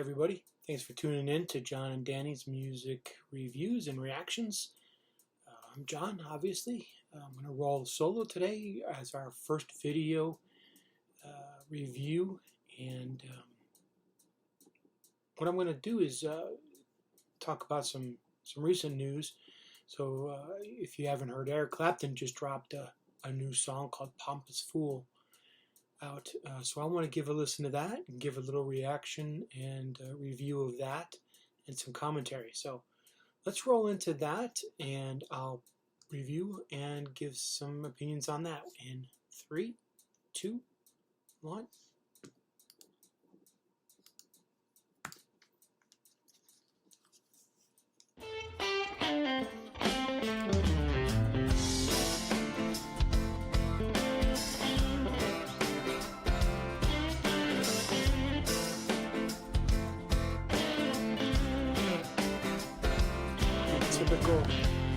everybody. Thanks for tuning in to John and Danny's music reviews and reactions. I'm John, obviously. I'm going to roll solo today as our first video review. And what I'm going to do is talk about some recent news. So if you haven't heard, Eric Clapton just dropped a new song called Pompous Fool out. So I want to give a listen to that and give a little reaction and review of that and some commentary. So let's roll into that and I'll review and give some opinions on that in 3, 2, 1. Typical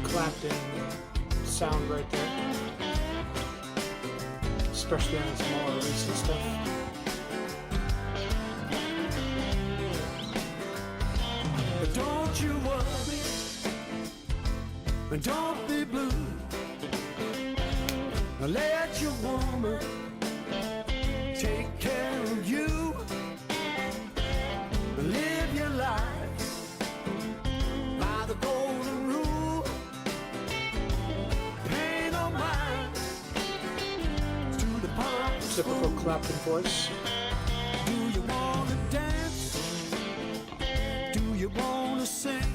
Clapton sound right there, especially on his more recent stuff. But don't you worry, and don't be blue. Let your woman take care of you. Live your life by the golden rule. Pay no mind to the pompous Typical Clapton voice. Do you want to dance? Do you want to sing?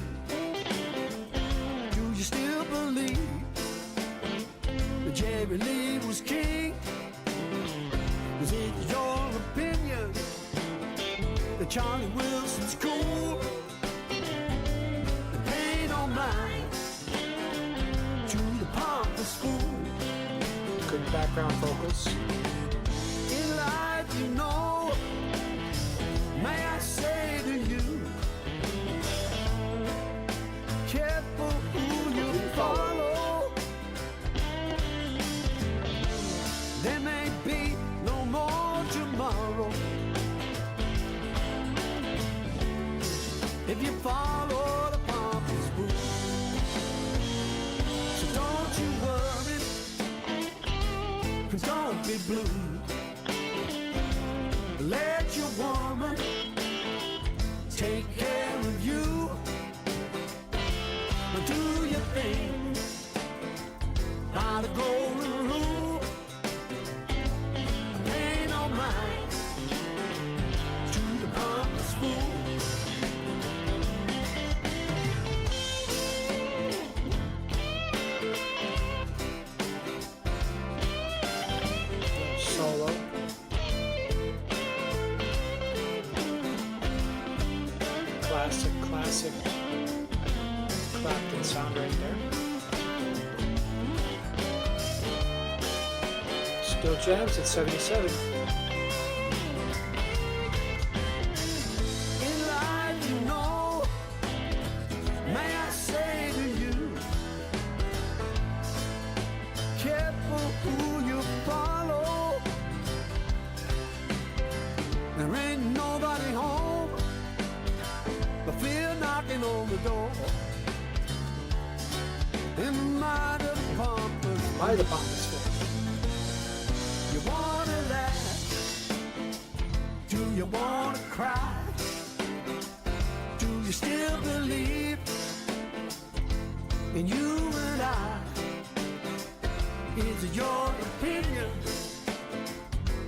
Do you still believe that Jerry Lee was king? Is it your opinion that Charlie Wilson's cool? Pay no mind to the pompous fool. Good background vocals. In life, you know, may I say to you, careful who you follow. There may be no more tomorrow if you follow the pompous fool. So don't you worry, don't be blue. Let your woman take care of you. Do your thing by the golden rule. Pay no mind to the pompous fool. Solo. Classic Clapton sound right there. Still jams at 77. In life, you know, may I say to you, careful who you follow. There ain't nobody home, but fear knocking on the door. In the mind of the pompous, By the Pompous Fool. you wanna laugh? Do you wanna cry? Do you still believe in you and I? Is it your opinion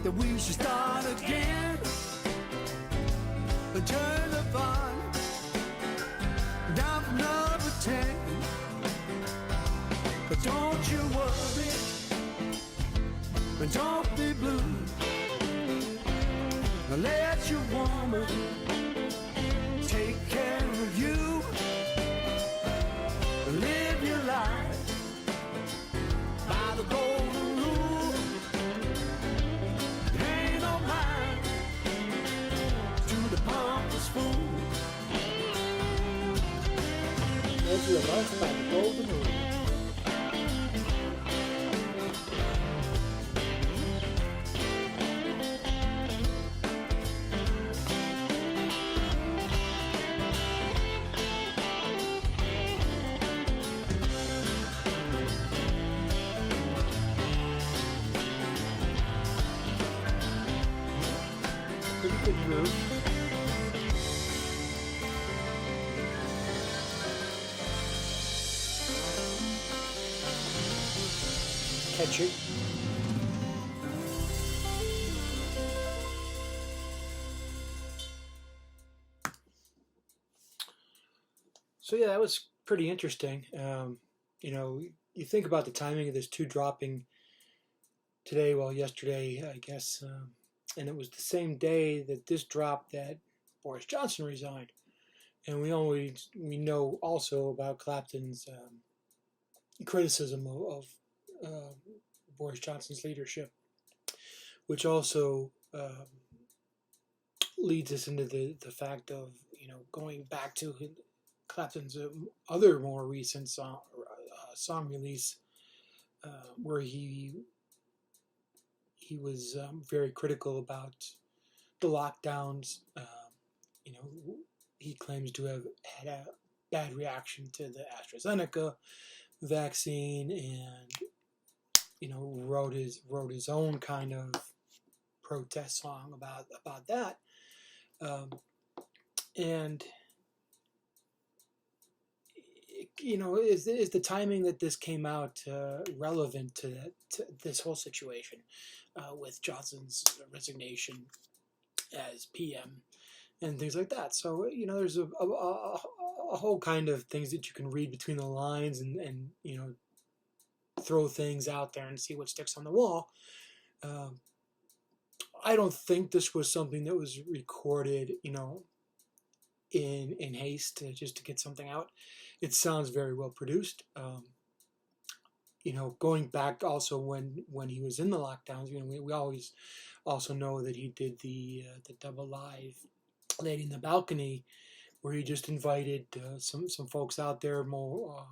that we should start again? But turn the fun down from number 10. But don't you worry, and don't be blue. Let your woman take care of you. Live your life by the golden rule. Pay no mind to the pompous fool. Live your life by the golden rule. Good groove. Catchy. So yeah, that was pretty interesting. You think about the timing of this two dropping today, well, yesterday, I guess, and it was the same day that this dropped that Boris Johnson resigned, and we know also about Clapton's criticism of Boris Johnson's leadership, which also leads us into the fact of going back to Clapton's other more recent song release, where he was very critical about the lockdowns. He claims to have had a bad reaction to the AstraZeneca vaccine, and wrote his own kind of protest song about that. And is the timing that this came out relevant to this whole situation with Johnson's resignation as PM and things like that? So there's a whole kind of things that you can read between the lines and throw things out there and see what sticks on the wall. I don't think this was something that was recorded, in haste just to get something out. It sounds very well produced. Going back also when he was in the lockdowns, we always also know that he did the double live Lady in the Balcony, where he just invited some folks out there. More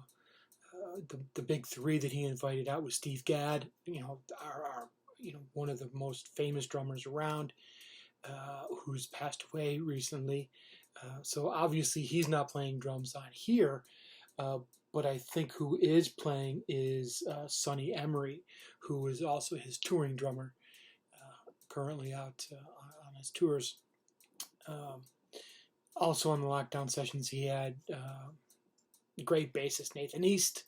the big three that he invited out was Steve Gadd, our one of the most famous drummers around, who's passed away recently. So obviously he's not playing drums on here, but I think who is playing is Sonny Emery, who is also his touring drummer, currently out on his tours. Also on the lockdown sessions, he had great bassist Nathan East,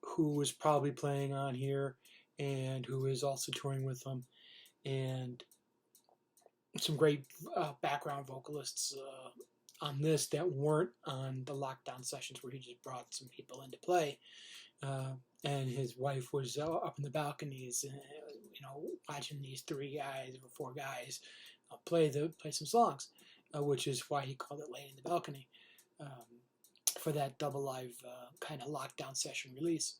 who was probably playing on here and who is also touring with them, and some great background vocalists on this that weren't on the lockdown sessions, where he just brought some people into play. And his wife was up in the balconies, watching these three guys or four guys play some songs, which is why he called it Lady in the Balcony, for that double live kind of lockdown session release.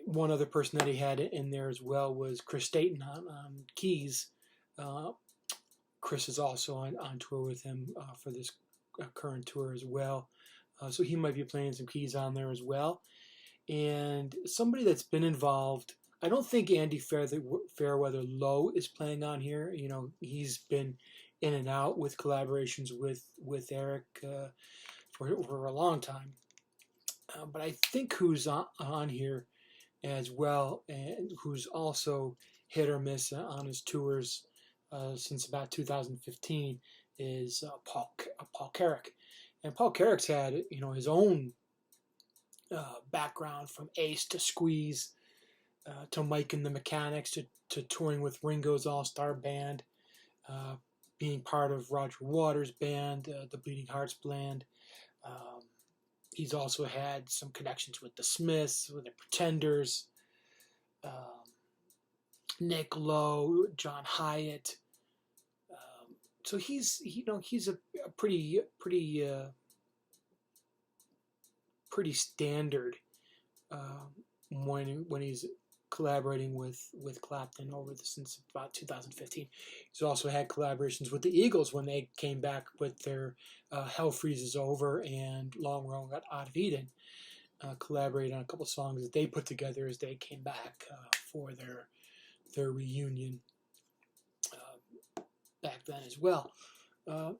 One other person that he had in there as well was Chris Staten on keys. Chris is also on tour with him for this current tour as well. So he might be playing some keys on there as well. And somebody that's been involved, I don't think Andy Fairweather Lowe is playing on here. He's been in and out with collaborations with Eric for a long time. But I think who's on here as well, and who's also hit or miss on his tours since about 2015, is Paul Carrick. And Paul Carrick's had his own background, from Ace to Squeeze to Mike and the Mechanics to touring with Ringo's All-Star Band, being part of Roger Waters' band, the Bleeding Hearts band. He's also had some connections with the Smiths, with the Pretenders, Nick Lowe, John Hyatt. So he's a pretty standard when he's collaborating with Clapton since about 2015. He's also had collaborations with the Eagles when they came back with their Hell Freezes Over and Long Road Out of Eden. Collaborated on a couple songs that they put together as they came back for their reunion back then as well.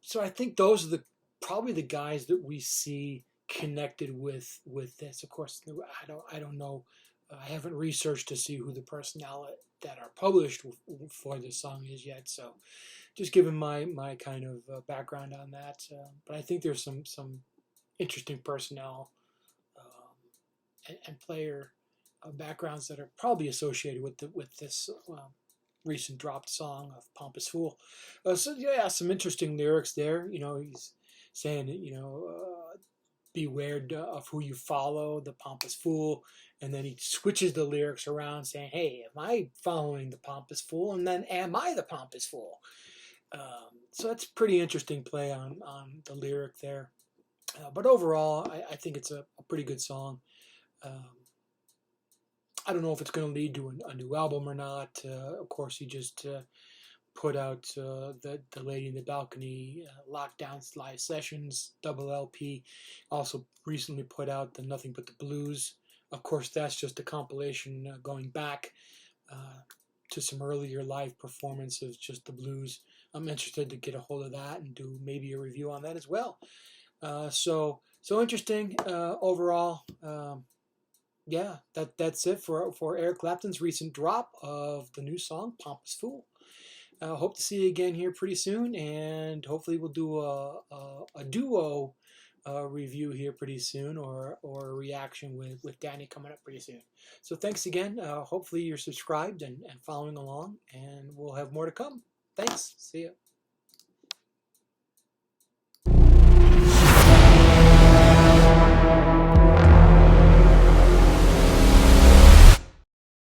So I think those are probably the guys that we see connected with this. Of course, I don't know I haven't researched to see who the personnel that are published for this song is yet, so just giving my kind of background on that. But I think there's some interesting personnel and player backgrounds that are probably associated with this recent dropped song of Pompous Fool. So yeah, some interesting lyrics there. He's saying beware of who you follow, the pompous fool. And then he switches the lyrics around saying, hey, am I following the pompous fool? And then am I the pompous fool? So that's pretty interesting play on the lyric there. But overall, I think it's a pretty good song. I don't know if it's going to lead to a new album or not. Of course, he just put out the Lady in the Balcony Lockdown Live Sessions double LP. Also recently put out the Nothing But the Blues. Of course, that's just a compilation going back to some earlier live performances, just the blues. I'm interested to get a hold of that and do maybe a review on that as well. So interesting overall. Yeah, that's it for Eric Clapton's recent drop of the new song Pompous Fool. Hope to see you again here pretty soon, and hopefully we'll do a duo review here pretty soon, or a reaction with Danny coming up pretty soon. So thanks again. Hopefully you're subscribed and following along, and we'll have more to come. Thanks. See ya.